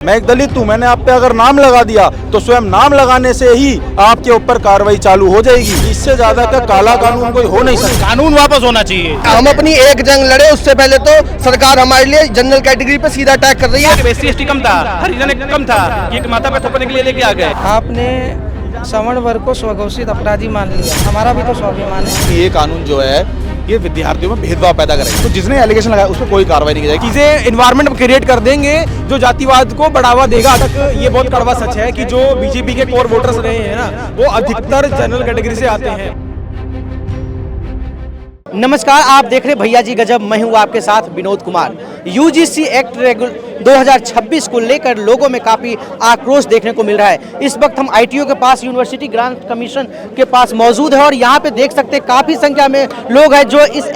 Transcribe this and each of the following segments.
मैं एक दलित हूँ, मैंने आप पे अगर नाम लगा दिया तो स्वयं नाम लगाने से ही आपके ऊपर कार्रवाई चालू हो जाएगी। इससे ज्यादा का काला कानून कोई हो नहीं सकता। कानून वापस होना चाहिए। हम अपनी एक जंग लड़े, उससे पहले तो सरकार हमारे लिए जनरल कैटेगरी पे सीधा अटैक कर रही है। SC/ST कम था, हरिजन कम था, ये माता पे थप्पड़ के लिए लेके आ गए। आपने सवर्ण वर्ग को स्वघोषित अपराधी मान लिया, हमारा भी तो स्वाभिमान है। ये कानून जो है ये विद्यार्थियों में भेदभाव पैदा करेगा। तो जिसने एलिगेशन लगाया उस पर कोई कार्रवाई नहीं की जाएगी। चीजें एनवायरनमेंट क्रिएट कर देंगे जो जातिवाद को बढ़ावा देगा। तक ये बहुत कड़वा सच है कि जो बीजेपी के कोर वोटर्स रहे हैं ना, वो अधिकतर जनरल कैटेगरी से आते हैं। नमस्कार, आप देख रहे भैया जी गजब। मैं हूं आपके साथ विनोद कुमार। यूजीसी एक्ट 2026 को लेकर लोगों में काफ़ी आक्रोश देखने को मिल रहा है। इस वक्त हम ITO के पास, यूनिवर्सिटी ग्रांट कमीशन के पास मौजूद है और यहाँ पे देख सकते हैं काफ़ी संख्या में लोग हैं जो इस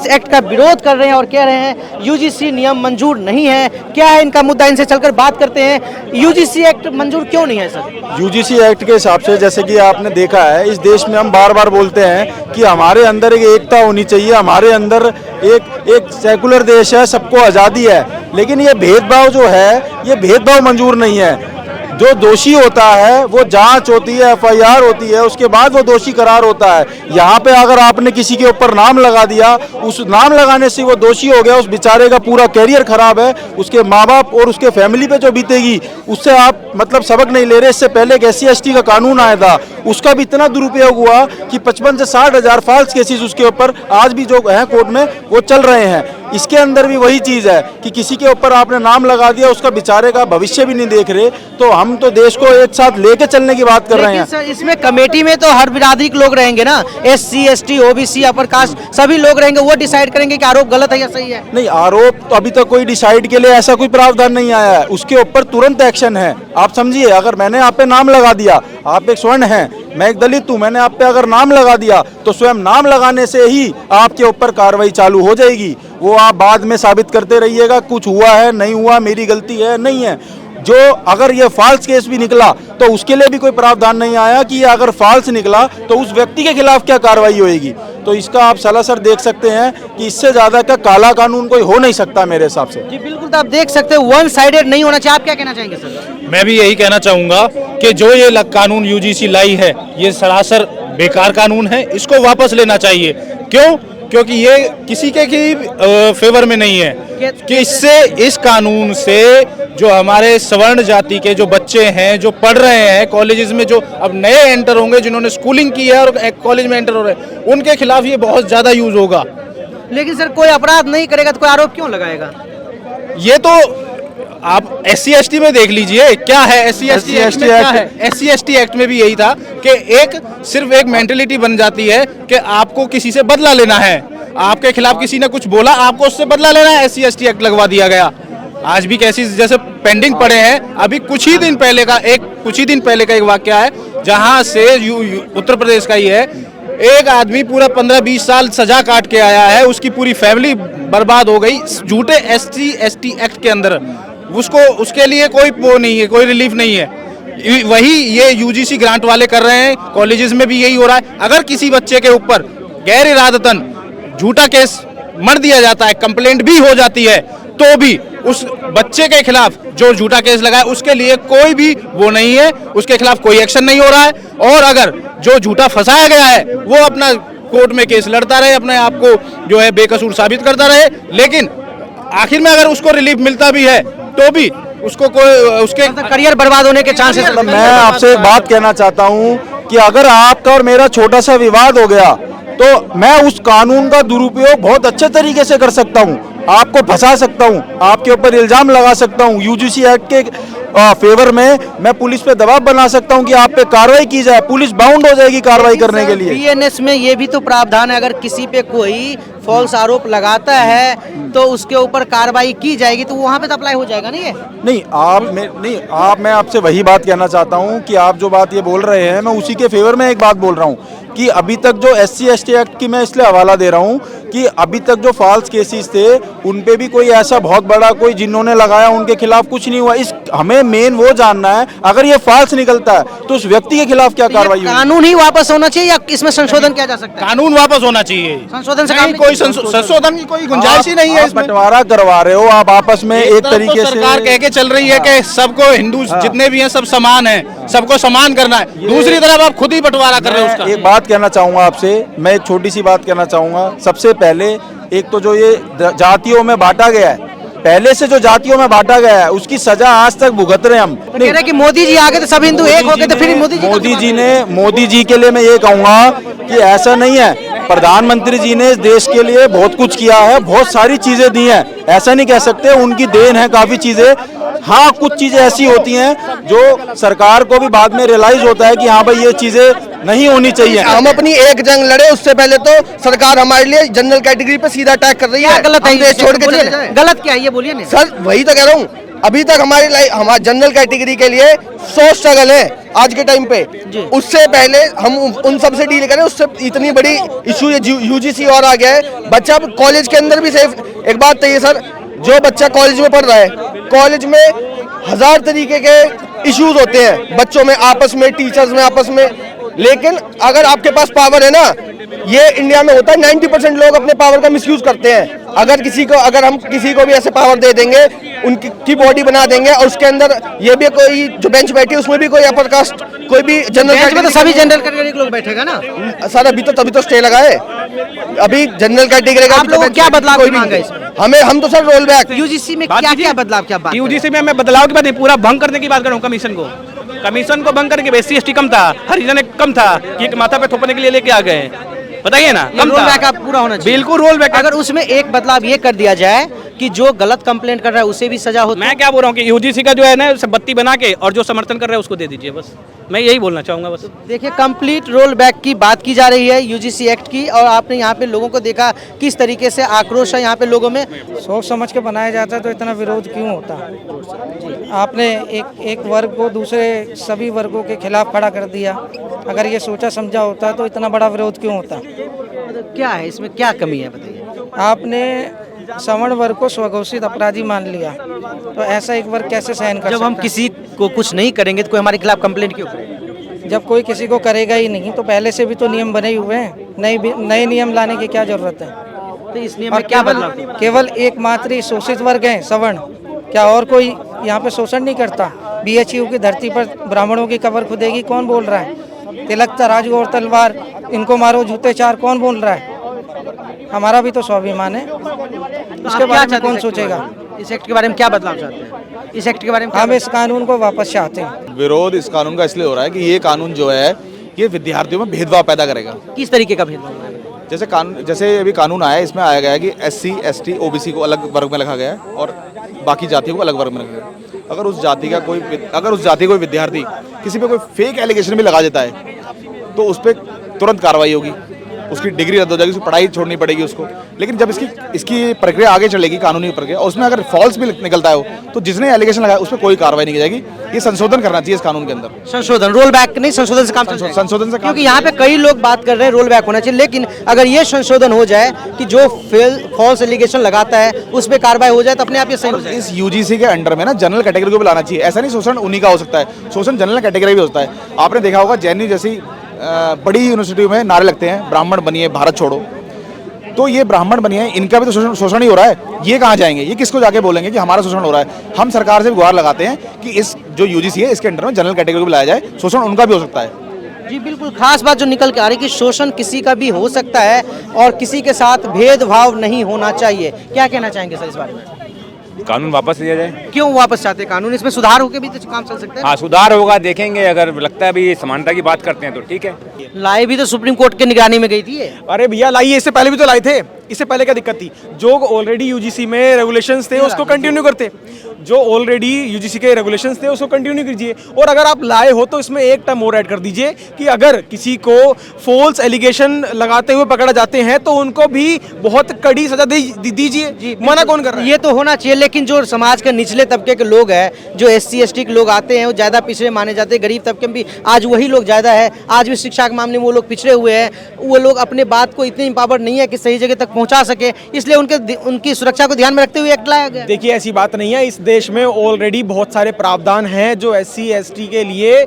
एक्ट का विरोध कर रहे हैं और कह रहे हैं यूजीसी नियम मंजूर नहीं है। क्या है इनका मुद्दा, इनसे चलकर बात करते हैं। यूजीसी एक्ट मंजूर क्यों नहीं है सर? यूजीसी एक्ट के हिसाब से जैसे कि आपने देखा है, इस देश में हम बार बार बोलते हैं कि हमारे अंदर एक एकता होनी चाहिए, हमारे अंदर एक सेकुलर देश है, सबको आज़ादी है। लेकिन ये भेदभाव जो है, ये भेदभाव मंजूर नहीं है। जो दोषी होता है वो जांच होती है, FIR होती है, उसके बाद वो दोषी करार होता है। यहाँ पे अगर आपने किसी के ऊपर नाम लगा दिया, उस नाम लगाने से वो दोषी हो गया, उस बेचारे का पूरा कैरियर खराब है, उसके माँ बाप और उसके फैमिली पे जो बीतेगी उससे आप मतलब सबक नहीं ले रहे। इससे पहले एक SC/ST का कानून आया था, उसका भी इतना दुरुपयोग हुआ कि 55 से 60 हज़ार फॉल्स केसेस उसके ऊपर आज भी जो हैं कोर्ट में वो चल रहे हैं। इसके अंदर भी वही चीज़ है कि किसी के ऊपर आपने नाम लगा दिया, उसका बेचारे का भविष्य भी नहीं देख रहे। तो हम तो देश को एक साथ लेके चलने की बात कर रहे हैं। सर, इसमें कमेटी में तो हर बिरादरी के लोग रहेंगे ना, SC, ST, OBC, upper caste सभी लोग रहेंगे। वो डिसाइड करेंगे कि आरोप गलत है या सही है। नहीं, आरोप तो अभी तक कोई डिसाइड के लिए ऐसा कोई प्रावधान नहीं आया है। उसके ऊपर तुरंत एक्शन है। आप समझिए, अगर मैंने आप पे नाम लगा दिया, आप एक स्वर्ण हैं, मैं एक दलित हूँ, मैंने आप पे अगर नाम लगा दिया तो स्वयं नाम लगाने से ही आपके ऊपर कार्रवाई चालू हो जाएगी। वो आप बाद में साबित करते रहिएगा कुछ हुआ है, नहीं हुआ, मेरी गलती है, नहीं है। जो अगर ये फॉल्स केस भी निकला तो उसके लिए भी कोई प्रावधान नहीं आया कि ये अगर फॉल्स निकला तो उस व्यक्ति के खिलाफ क्या कार्रवाई होगी। तो इसका आप सरासर देख सकते हैं कि इससे ज्यादा का काला कानून कोई हो नहीं सकता मेरे हिसाब से। जी बिल्कुल, तो आप देख सकते हैं वन साइडेड नहीं होना चाहिए। आप क्या कहना चाहेंगे सर? मैं भी यही कहना चाहूंगा कि जो ये कानून UGC लाई है ये सरासर बेकार कानून है, इसको वापस लेना चाहिए। क्यों? क्योंकि ये किसी के फेवर में नहीं है। कि इससे, इस कानून से जो हमारे सवर्ण जाति के जो बच्चे हैं जो पढ़ रहे हैं कॉलेजेस में, जो अब नए एंटर होंगे, जिन्होंने स्कूलिंग की है और कॉलेज में एंटर हो रहे हैं, उनके खिलाफ ये बहुत ज्यादा यूज होगा। लेकिन सर, कोई अपराध नहीं करेगा तो कोई आरोप क्यों लगाएगा? ये तो आप SC/ST में देख लीजिए क्या है। SC/ST एक्ट में क्या है? SC/ST एक्ट में भी यही था कि सिर्फ एक मेंटेलिटी बन जाती है कि आपको किसी से बदला लेना है। आपके खिलाफ किसी ने कुछ बोला, आपको उससे बदला लेना है, SC/ST एक्ट लगवा दिया गया। आज भी कैसी जैसे पेंडिंग पड़े हैं। अभी कुछ ही दिन पहले का एक वाकया है जहां से उत्तर प्रदेश का ही है, एक आदमी पूरा 15-20 साल सजा काट के आया है, उसकी पूरी फैमिली बर्बाद हो गई झूठे SC/ST एक्ट के अंदर। उसके लिए कोई वो नहीं है, कोई रिलीफ नहीं है। वही ये UGC ग्रांट वाले कर रहे हैं, कॉलेजेस में भी यही हो रहा है। अगर किसी बच्चे के ऊपर गैर इरादतन झूठा केस मर दिया जाता है, कंप्लेंट भी हो जाती है, तो भी उस बच्चे के खिलाफ जो झूठा केस लगा है उसके लिए कोई भी वो नहीं है, उसके खिलाफ कोई एक्शन नहीं हो रहा है। और अगर जो झूठा फंसाया गया है वो अपना कोर्ट में केस लड़ता रहे, अपने आप को जो है बेकसूर साबित करता रहे, लेकिन आखिर में अगर उसको रिलीफ मिलता भी है तो भी उसको उसके करियर बर्बाद होने के चांसेस। मैं आपसे एक बात कहना चाहता हूं कि अगर आपका और मेरा छोटा सा विवाद हो गया तो मैं उस कानून का दुरुपयोग बहुत अच्छे तरीके से कर सकता हूं, आपको फंसा सकता हूं, आपके ऊपर इल्जाम लगा सकता हूं। UGC एक्ट के फेवर में मैं पुलिस पे दबाव बना सकता हूं कि आप पे कार्रवाई की जाए। पुलिस बाउंड हो जाएगी कार्रवाई करने के लिए। BNS में ये भी तो प्रावधान है, अगर किसी पे कोई फॉल्स आरोप लगाता है तो उसके ऊपर कार्रवाई की जाएगी, तो वहाँ पे तो अप्लाई हो जाएगा नहीं है? नहीं, मैं आपसे वही बात कहना चाहता हूँ कि आप जो बात ये बोल रहे हैं, मैं उसी के फेवर में एक बात बोल रहा हूँ कि अभी तक जो SC ST एक्ट की मैं इसलिए हवाला दे रहा हूँ कि अभी तक जो फॉल्स केसेस थे उन पे भी कोई ऐसा बहुत बड़ा कोई जिन्होंने लगाया उनके खिलाफ कुछ नहीं हुआ। इस हमें मेन वो जानना है, अगर ये फॉल्स निकलता है तो उस व्यक्ति के खिलाफ क्या कार्रवाई होगी? कानून ही वापस होना चाहिए या इसमें संशोधन किया जा सकता है? कानून वापस होना चाहिए, संशोधन से नहीं, कोई संशोधन की कोई गुंजाइश ही नहीं है आप इसमें। बंटवारा करवा रहे हो आप आपस में एक तरफ तरीके तो से। सरकार कह के चल रही है कि सबको हिंदू जितने भी हैं सब समान हैं, सबको समान करना है, दूसरी तरफ आप खुद ही बंटवारा कर रहे हो उसका। एक बात कहना चाहूंगा आपसे, मैं एक छोटी सी बात कहना चाहूंगा। सबसे पहले एक तो जो ये जातियों में बांटा गया है, पहले से जो जातियों में बांटा गया है उसकी सजा आज तक भुगत रहे हम। कह रहे हैं कि मोदी जी आ गए तो सब हिंदू एक हो गए, तो फिर मोदी जी के लिए मैं ये कहूंगा कि ऐसा नहीं है। प्रधानमंत्री जी ने इस देश के लिए बहुत कुछ किया है, बहुत सारी चीजें दी हैं, ऐसा नहीं कह सकते, उनकी देन है काफी चीजें। हाँ, कुछ चीजें ऐसी होती हैं जो सरकार को भी बाद में रियलाइज होता है कि हाँ भाई ये चीजें नहीं होनी चाहिए। हम अपनी एक जंग लड़े, उससे पहले तो सरकार हमारे लिए जनरल कैटेगरी पे सीधा अटैक कर रही है। गलत हम देश छोड़ के बोलिए चले ना। जाएं। गलत क्या है ये बोलिए ना। सर वही तो कह रहा हूँ, अभी तक हमारे जनरल कैटेगरी के लिए 100 स्ट्रगल है आज के टाइम पे। उससे पहले हम उन सब से डील करें, उससे इतनी बड़ी इशू UGC और आ गया है। बच्चा कॉलेज के अंदर भी सेफ। एक बात तो ये सर, जो बच्चा कॉलेज में पढ़ रहा है, कॉलेज में 1000 तरीके के इश्यूज होते हैं बच्चों में आपस में, टीचर्स में आपस में। लेकिन अगर आपके पास पावर है ना, ये इंडिया में होता है, 90% लोग अपने पावर का मिसयूज करते हैं। अगर हम किसी को भी ऐसे पावर दे देंगे, उनकी बॉडी बना देंगे और उसके अंदर ये भी कोई जो बेंच बैठी है उसमें भी कोई अपर कास्ट, कोई भी जनरल बेंच में तो सभी जनरल कैटेगरी के लोग बैठेगा ना। सर तभी तो स्टे लगा है। अभी जनरल कैटेगरी का आप लोगों को क्या बदलाव की मांग है इसमें? हम तो सर रोल बैक। UGC में क्या क्या बदलाव, क्या बात? यूजीसी में मैं बदलाव की बात नहीं, पूरा भंग करने की बात कर रहा हूँ। कमीशन को भंग करके SC ST कम था, हरिजन कम था, कि माथा पे थोपने के लिए लेके आ गए, बताइए ना। कम रोल था, बैक आप पूरा होना चाहिए। बिल्कुल रोल बैक। अगर उसमें एक बदलाव ये कर दिया जाए कि जो गलत कंप्लेंट कर रहा है उसे भी सजा हो। मैं क्या बोल रहा हूँ कि UGC का जो है ना उसे बत्ती बना के और जो समर्थन कर रहा है उसको दे दीजिए, बस मैं यही बोलना चाहूंगा बस। देखिए, कंप्लीट रोल बैक की बात की जा रही है UGC एक्ट की, और आपने यहाँ पे लोगों को देखा किस तरीके से आक्रोश है यहाँ पे लोगों में। सोच समझ के बनाया जाता है तो इतना विरोध क्यों होता? आपने एक वर्ग को दूसरे सभी वर्गों के खिलाफ खड़ा कर दिया। अगर ये सोचा समझा होता तो इतना बड़ा विरोध क्यों होता? क्या है इसमें, क्या कमी है बताइए? आपने सवर्ण वर्ग को स्वघोषित अपराधी मान लिया, तो ऐसा एक वर्ग कैसे सहन कर जब सकता हम है? किसी को कुछ नहीं करेंगे तो कोई हमारे खिलाफ कंप्लेंट क्यों करेगा? जब कोई किसी को करेगा ही नहीं तो पहले से भी तो नियम बने ही हुए हैं, नए नियम लाने की क्या जरूरत है? तो इस नियम और में क्या बदलाव? केवल एकमात्र ही शोषित वर्ग है सवर्ण, क्या और कोई यहाँ पे शोषण नहीं करता? BHU की धरती पर ब्राह्मणों की कब्र खुदेगी, कौन बोल रहा है? तिलक तराजू और तलवार, इनको मारो जूते चार, कौन बोल रहा है? हमारा भी तो स्वाभिमान है, उसके बारे में कौन सोचेगा? इस एक्ट के बारे में क्या बदलाव चाहते हैं? इस एक्ट के बारे में हम इस कानून को वापस चाहते हैं। विरोध इस कानून का इसलिए हो रहा है कि ये कानून जो है ये विद्यार्थियों में भेदभाव पैदा करेगा। किस तरीके का भेदभाव है? जैसे अभी कानून आया है, इसमें आया गया है कि SC ST OBC को अलग वर्ग में रखा गया है और बाकी जातियों को अलग वर्ग में रखा गया है। अगर उस जाति का कोई विद्यार्थी किसी पे कोई फेक एलिगेशन भी लगा देता है तो उस पर तुरंत कार्रवाई होगी, उसकी डिग्री रद्द हो जाएगी, उसकी पढ़ाई छोड़नी पड़ेगी उसको। लेकिन जब इसकी प्रक्रिया आगे चलेगी, कानूनी प्रक्रिया, और उसमें अगर फॉल्स भी निकलता है तो जिसने एलिगेशन लगाया उस पर कोई कार्रवाई नहीं की जाएगी। ये संशोधन करना चाहिए इस कानून के अंदर। संशोधन, रोल बैक नहीं, संशोधन से काम चल जाएगा। संशोधन से काम, क्योंकि यहाँ पे कई लोग बात कर रहे हैं रोल बैक होना चाहिए, लेकिन अगर ये संशोधन हो जाए कि जो फॉल्स एलिगेशन लगाता है उस पर कार्रवाई हो जाए तो अपने आप ये सही हो जाए। इस UGC के अंडर में ना जनरल कैटेगरी को भी लाना चाहिए। ऐसा नहीं शोषण उन्हीं का हो सकता है, शोषण जनरल कैटेगरी भी होता है। आपने देखा होगा JNU जैसी बड़ी यूनिवर्सिटी में नारे लगते हैं, ब्राह्मण बनिए भारत छोड़ो, तो ये ब्राह्मण बनिए, इनका भी तो शोषण ही हो रहा है। ये कहाँ जाएंगे? ये किसको जाके बोलेंगे कि हमारा शोषण हो रहा है? हम सरकार से भी गुहार लगाते हैं कि इस जो UGC है इसके अंडर में जनरल कैटेगरी को लाया जाए, शोषण उनका भी हो सकता है। जी बिल्कुल, खास बात जो निकल के आ रही है कि शोषण किसी का भी हो सकता है और किसी के साथ भेदभाव नहीं होना चाहिए। क्या कहना चाहेंगे सर इस बारे में? कानून वापस लिया जाए। क्यों वापस चाहते हैं कानून? इसमें सुधार होकर भी तो काम चल सकता है। हाँ, सुधार होगा, देखेंगे। अगर लगता है भी समानता की बात करते हैं तो ठीक है। लाई भी तो सुप्रीम कोर्ट के निगरानी में गई थी ये। अरे भैया लाइए, इससे पहले भी तो लाए थे। इससे पहले क्या दिक्कत थी, जो ऑलरेडी यूजीसी में रेगुलेशंस थे उसको कंटिन्यू करते, जो ऑलरेडी यूजीसी के रेगुलेशंस थे उसको कंटिन्यू कीजिए, और अगर आप लाए हो तो इसमें एक टर्म और ऐड कर दीजिए कि अगर किसी को फॉल्स एलिगेशन लगाते हुए पकड़ा जाते हैं तो उनको भी बहुत कड़ी सजा दीजिए। मना कौन कर रहा है? ये तो होना चाहिए, लेकिन जो समाज के निचले तबके के लोग हैं, जो SC ST के लोग आते हैं, वो ज़्यादा पिछड़े माने जाते हैं। गरीब तबके में भी आज वही लोग ज़्यादा है, आज भी शिक्षा के मामले में वो लोग पिछड़े हुए हैं। वो लोग अपने बात को इतने इम्पावर नहीं है कि सही जगह तक पहुँचा सके, इसलिए उनकी सुरक्षा को ध्यान में रखते हुए एक्ट लाया गया। देखिए ऐसी बात नहीं है, इस देश में ऑलरेडी बहुत सारे प्रावधान हैं जो SC ST के लिए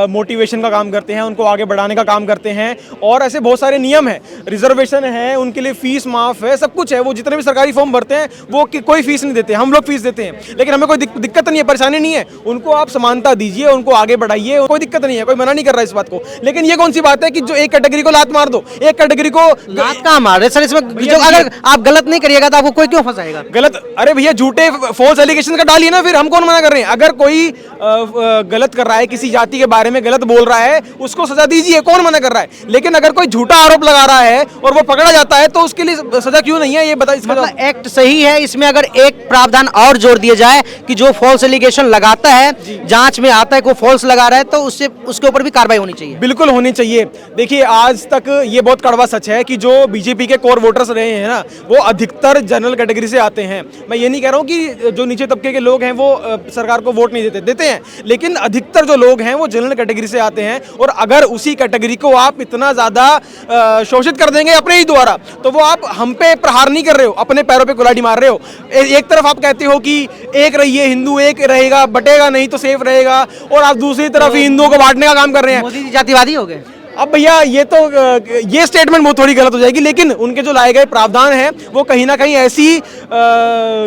मोटिवेशन का काम करते हैं, उनको आगे बढ़ाने का काम करते हैं, और ऐसे बहुत सारे नियम हैं, रिजर्वेशन है, उनके लिए फीस माफ है, सब कुछ है। वो जितने भी सरकारी फॉर्म भरते हैं वो कोई फीस नहीं देते, हम लोग फीस देते हैं, लेकिन हमें कोई दिक्कत नहीं है, परेशानी नहीं है। उनको आप समानता दीजिए, उनको आगे बढ़ाइए, कोई दिक्कत नहीं है, कोई मना नहीं कर रहा है इस बात को। लेकिन ये कौन सी बात है कि जो एक कैटेगरी को लात मार दो, एक कैटेगरी को लात कहाँ मार रहे सर? इसमें जो अगर आप गलत नहीं करिएगा तो आपको कोई क्यों फंसाएगा? गलत, अरे भैया झूठे फॉल्स एलिगेशन का डालिए ना, फिर हम कौन मना कर रहे हैं? अगर कोई गलत कर रहा है, किसी जाति के बारे में गलत बोल रहा है, उसको सजा दीजिए, कौन मना कर रहा है? लेकिन अगर कोई झूठा आरोप लगा रहा है और वो पकड़ा जाता है तो उसके लिए सजा क्यों नहीं है, ये बताइए। मतलब एक्ट सही है, इसमें अगर एक प्रावधान और जोड़ दिया जाए कि जो फॉल्स एलिगेशन लगाता है, जांच में आता है कोई फॉल्स लगा रहा है, तो उसके ऊपर भी कार्रवाई होनी चाहिए। बिल्कुल होनी चाहिए। देखिए आज तक ये बहुत कड़वा सच है कि जो बीजेपी के कोर वोटर्स रहे हैं ना, वो अधिकतर जनरल कैटेगरी से आते हैं। मैं ये नहीं कह रहा हूँ कि जो नीचे तबके के लोग हैं वो सरकार को वोट नहीं देते हैं, लेकिन अधिकतर जो लोग हैं वो जनरल कैटेगरी से आते हैं। और अगर उसी कैटेगरी को आप इतना ज्यादा शोषित कर देंगे अपने ही द्वारा, तो वो आप हम पे प्रहार नहीं कर रहे हो, अपने पैरों पे कुल्हाड़ी मार रहे हो। एक तरफ आप कहते हो कि एक रहिए, हिंदू एक रहेगा, बटेगा नहीं तो सेफ रहेगा, और आप दूसरी तरफ हिंदुओं को बांटने का काम कर रहे हैं। मोदी जी जातिवादी हो गए। अब भैया ये स्टेटमेंट बहुत थोड़ी गलत हो जाएगी, लेकिन उनके जो लाए गए प्रावधान हैं वो कहीं ना कहीं ऐसी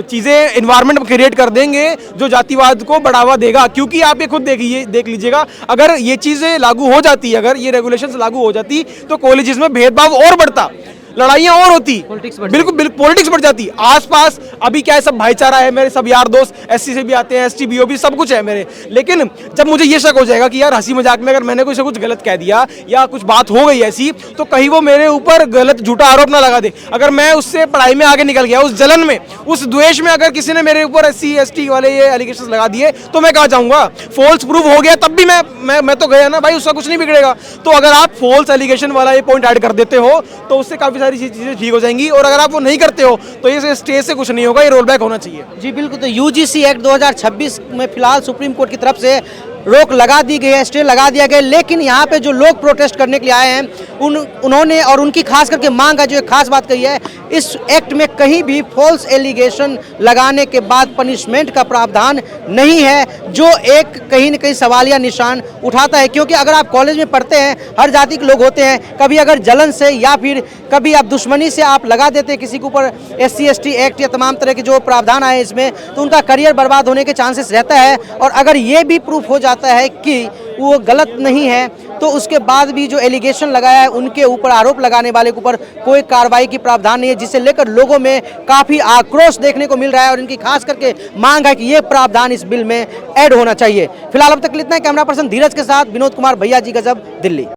चीज़ें एनवायरनमेंट क्रिएट कर देंगे जो जातिवाद को बढ़ावा देगा। क्योंकि आप ये खुद देख लीजिएगा, अगर ये चीज़ें लागू हो जाती, अगर ये रेगुलेशंस लागू हो जाती तो कॉलेजेस में भेदभाव और बढ़ता, लड़ाइयाँ और होती, बिल्कुल पॉलिटिक्स बढ़ जाती। आसपास अभी क्या है, सब भाईचारा है, मेरे सब यार दोस्त SC से भी आते हैं, ST BOP सब कुछ है मेरे। लेकिन जब मुझे ये शक हो जाएगा कि यार हंसी मजाक में अगर मैंने कोई से कुछ गलत कह दिया या कुछ बात हो गई ऐसी, तो कहीं वो मेरे ऊपर गलत झूठा आरोप ना लगा दे। अगर मैं उससे पढ़ाई में आगे निकल गया, उस जलन में, उस द्वेष में अगर किसी ने मेरे ऊपर SC ST वाले ये एलिगेशन लगा दिए, तो मैं कहाँ जाऊँगा? फॉल्स प्रूफ हो गया तब भी मैं तो गया ना भाई, उसका कुछ नहीं बिगड़ेगा। तो अगर आप फॉल्स एलिगेशन वाला ये पॉइंट ऐड कर देते हो तो उससे काफी सारी चीजें ठीक हो जाएंगी, और अगर आप वो नहीं करते हो तो ये स्टेज से कुछ नहीं होगा, ये रोल बैक होना चाहिए। जी बिल्कुल। तो UGC एक्ट 2026 में फिलहाल सुप्रीम कोर्ट की तरफ से रोक लगा दी गई है, स्टे लगा दिया गया, लेकिन यहाँ पे जो लोग प्रोटेस्ट करने के लिए आए हैं उन्होंने और उनकी खास करके मांग है, जो एक खास बात कही है, इस एक्ट में कहीं भी फॉल्स एलिगेशन लगाने के बाद पनिशमेंट का प्रावधान नहीं है, जो एक कहीं न कहीं सवालिया निशान उठाता है। क्योंकि अगर आप कॉलेज में पढ़ते हैं, हर जाति के लोग होते हैं, कभी अगर जलन से या फिर कभी आप दुश्मनी से आप लगा देते हैं किसी के ऊपर SC ST एक्ट या तमाम तरह के जो प्रावधान आए इसमें, तो उनका करियर बर्बाद होने के चांसेस रहता है। और अगर ये भी प्रूफ हो जाता है कि वो गलत नहीं है, तो उसके बाद भी जो एलिगेशन लगाया है उनके ऊपर, आरोप लगाने वाले के ऊपर कोई कार्रवाई की प्रावधान नहीं है, जिसे लेकर लोगों में काफ़ी आक्रोश देखने को मिल रहा है। और इनकी खास करके मांग है कि ये प्रावधान इस बिल में ऐड होना चाहिए। फिलहाल अब तक इतना है। कैमरा पर्सन धीरज के साथ विनोद कुमार, भैया जी गजब, दिल्ली।